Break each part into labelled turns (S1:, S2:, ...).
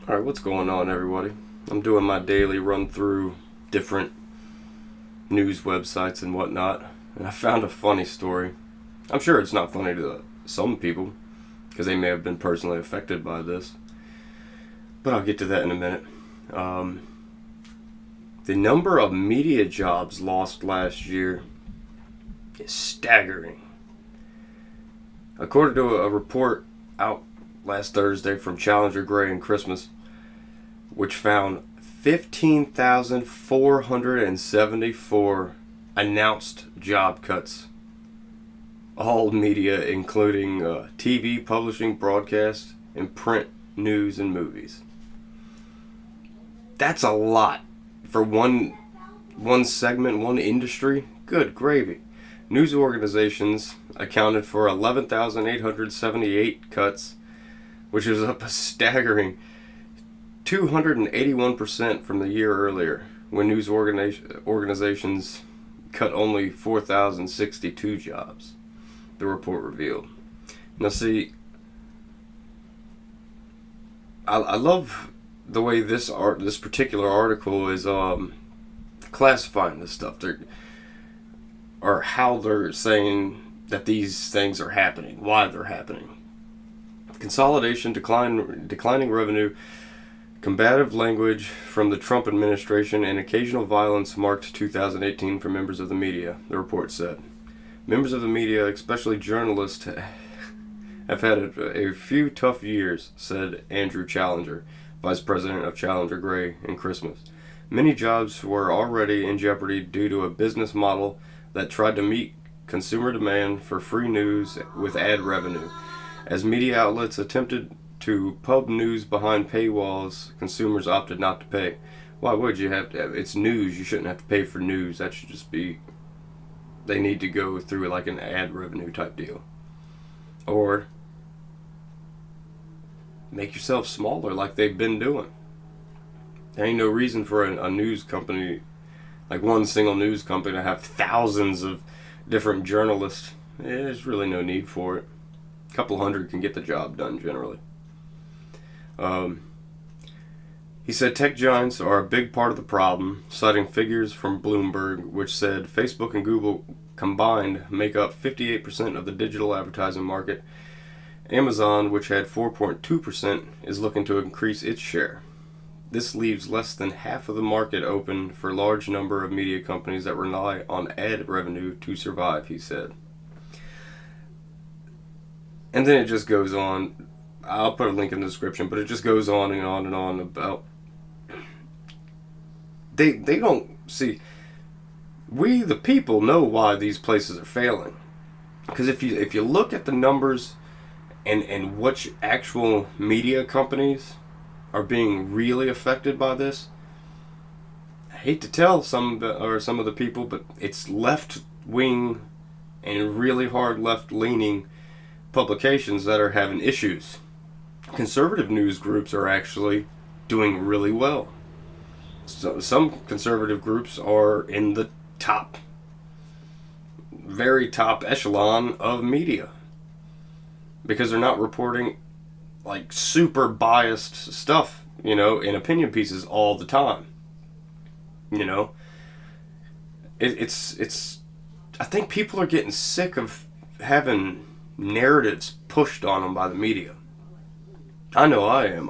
S1: Alright, what's going on, everybody? I'm doing my daily run through different news websites and whatnot, and I found a funny story. I'm sure it's not funny to some people, because they may have been personally affected by this, but I'll get to that in a minute. The number of media jobs lost last year is staggering. According to a report out last Thursday from Challenger Gray and Christmas, which found 15,474 announced job cuts. All media, including TV, publishing, broadcast, and print, news, and movies. That's a lot for one segment, one industry. Good gravy. News organizations accounted for 11,878 cuts, which is up a staggering 281% from the year earlier, when news organizations cut only 4,062 jobs, the report revealed. Now, see, I love the way this particular article is classifying this stuff, or how they're saying that these things are happening, why they're happening. Consolidation, declining revenue, combative language from the Trump administration, and occasional violence marked 2018 for members of the media, the report said. Members of the media, especially journalists, have had a few tough years, said Andrew Challenger, vice president of Challenger Gray and Christmas. Many jobs were already in jeopardy due to a business model that tried to meet consumer demand for free news with ad revenue. As media outlets attempted to pub news behind paywalls, consumers opted not to pay. Why would you have to have? It's news. You shouldn't have to pay for news. That should just be... They need to go through like an ad revenue type deal. Or make yourself smaller like they've been doing. There ain't no reason for a news company, like one single news company, to have thousands of different journalists. There's really no need for it. A couple hundred can get the job done generally. He said tech giants are a big part of the problem, citing figures from Bloomberg, which said Facebook and Google combined make up 58% of the digital advertising market. Amazon, which had 4.2%, is looking to increase its share. This leaves less than half of the market open for a large number of media companies that rely on ad revenue to survive, he said. And then it just goes on. I'll put a link in the description, but it just goes on and on and on about... They don't... See, we, the people, know why these places are failing. Because if you look at the numbers and which actual media companies are being really affected by this, I hate to tell some of the people, but it's left-wing and really hard left-leaning publications that are having issues. Conservative news groups are actually doing really well. So some conservative groups are in the very top echelon of media, because they're not reporting like super biased stuff, in opinion pieces all the time. It's I think people are getting sick of having narratives pushed on them by the media. I know I am.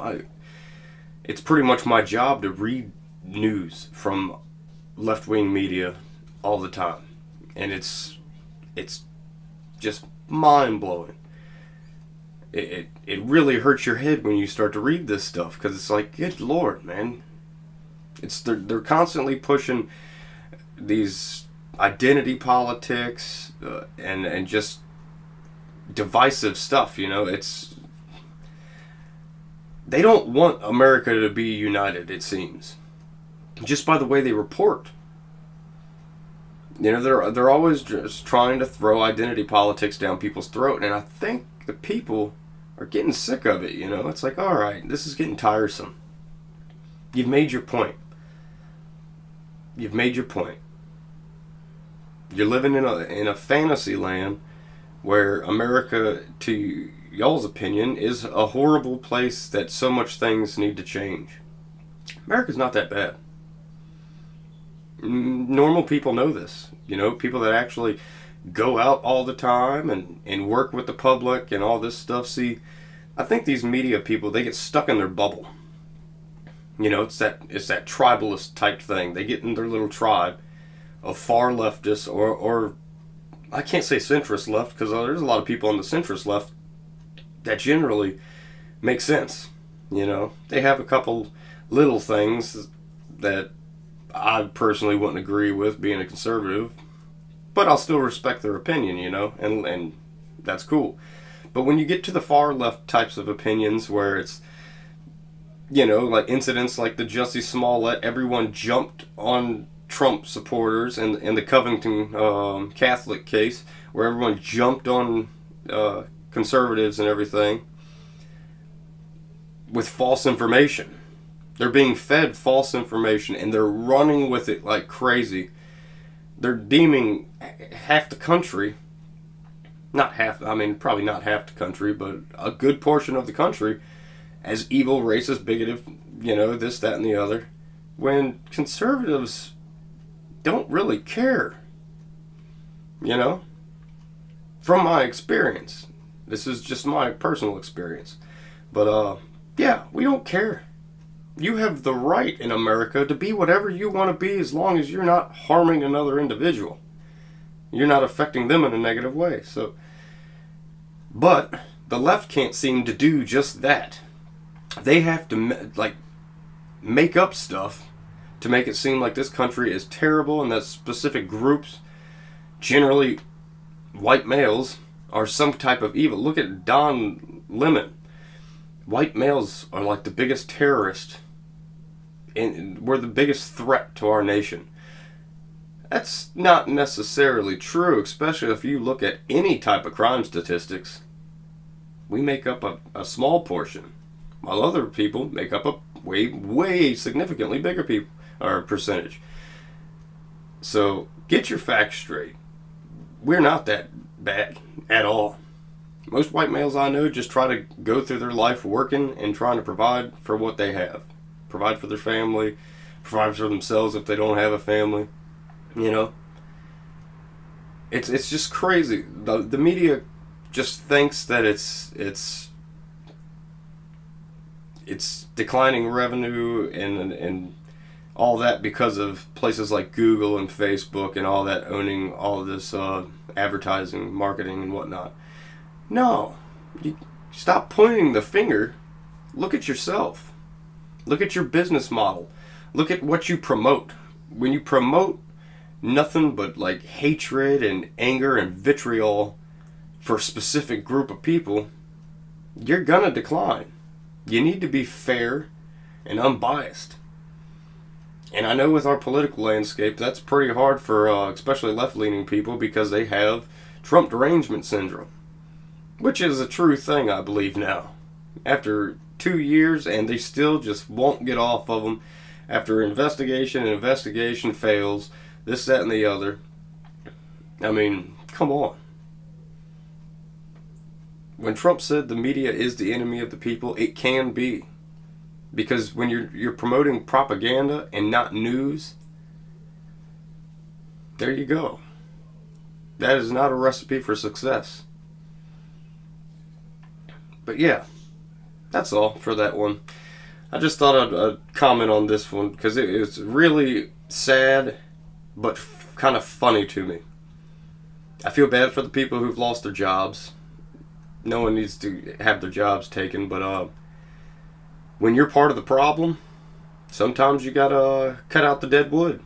S1: It's pretty much my job to read news from left-wing media all the time, and it's just mind-blowing. It really hurts your head when you start to read this stuff, because it's like, good Lord, man. They're constantly pushing these identity politics and just divisive stuff. They don't want America to be united, it seems, just by the way they report. They're always just trying to throw identity politics down people's throat, and I think the people are getting sick of it. It's like, all right, this is getting tiresome. You've made your point. You're living in a fantasy land where America, to y'all's opinion, is a horrible place that so much things need to change. America's not that bad. Normal people know this. You know, people that actually go out all the time and work with the public and all this stuff. See, I think these media people, they get stuck in their bubble. You know, it's that tribalist type thing. They get in their little tribe of far leftists or I can't say centrist left, because there's a lot of people on the centrist left that generally make sense. You know, they have a couple little things that I personally wouldn't agree with, being a conservative, but I'll still respect their opinion, you know, and that's cool. But when you get to the far left types of opinions where it's, you know, like incidents like the Jussie Smollett, everyone jumped on Trump supporters, and the Covington Catholic case, where everyone jumped on conservatives and everything with false information. They're being fed false information, and they're running with it like crazy. They're deeming half the country, not half, I mean, probably not half the country, but a good portion of the country as evil, racist, bigoted, you know, this, that, and the other, when conservatives don't really care. You know? From my experience. This is just my personal experience. But, yeah, we don't care. You have the right in America to be whatever you want to be, as long as you're not harming another individual. You're not affecting them in a negative way. So, but the left can't seem to do just that. They have to make up stuff to make it seem like this country is terrible, and that specific groups, generally white males, are some type of evil. Look at Don Lemon. White males are like the biggest terrorist, and we're the biggest threat to our nation. That's not necessarily true, especially if you look at any type of crime statistics. We make up a small portion, while other people make up a way significantly bigger percentage. So get your facts straight. We're not that bad at all. Most white males I know just try to go through their life working and trying to provide for what they have. Provide for their family, provide for themselves if they don't have a family. You know? It's just crazy. The media just thinks that it's declining revenue and all that because of places like Google and Facebook and all that owning all of this advertising, marketing, and whatnot. No. You stop pointing the finger. Look at yourself. Look at your business model. Look at what you promote. When you promote nothing but like hatred and anger and vitriol for a specific group of people, you're gonna decline. You need to be fair and unbiased. And I know with our political landscape, that's pretty hard for especially left-leaning people, because they have Trump derangement syndrome, which is a true thing, I believe, now. After 2 years, and they still just won't get off of them. After investigation and investigation fails, this, that, and the other. I mean, come on. When Trump said the media is the enemy of the people, it can be. Because when you're promoting propaganda and not news, there you go. That is not a recipe for success. But yeah, that's all for that one. I just thought I'd comment on this one because it's really sad, but kind of funny to me. I feel bad for the people who've lost their jobs. No one needs to have their jobs taken, but when you're part of the problem, sometimes you gotta cut out the dead wood.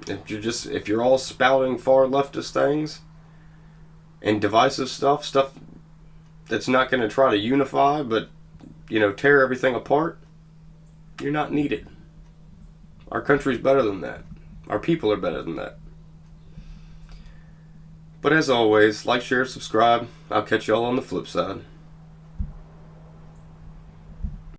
S1: If you're all spouting far leftist things and divisive stuff that's not going to try to unify, but tear everything apart, you're not needed. Our country's better than that. Our people are better than that. But as always, like, share, subscribe. I'll catch y'all on the flip side.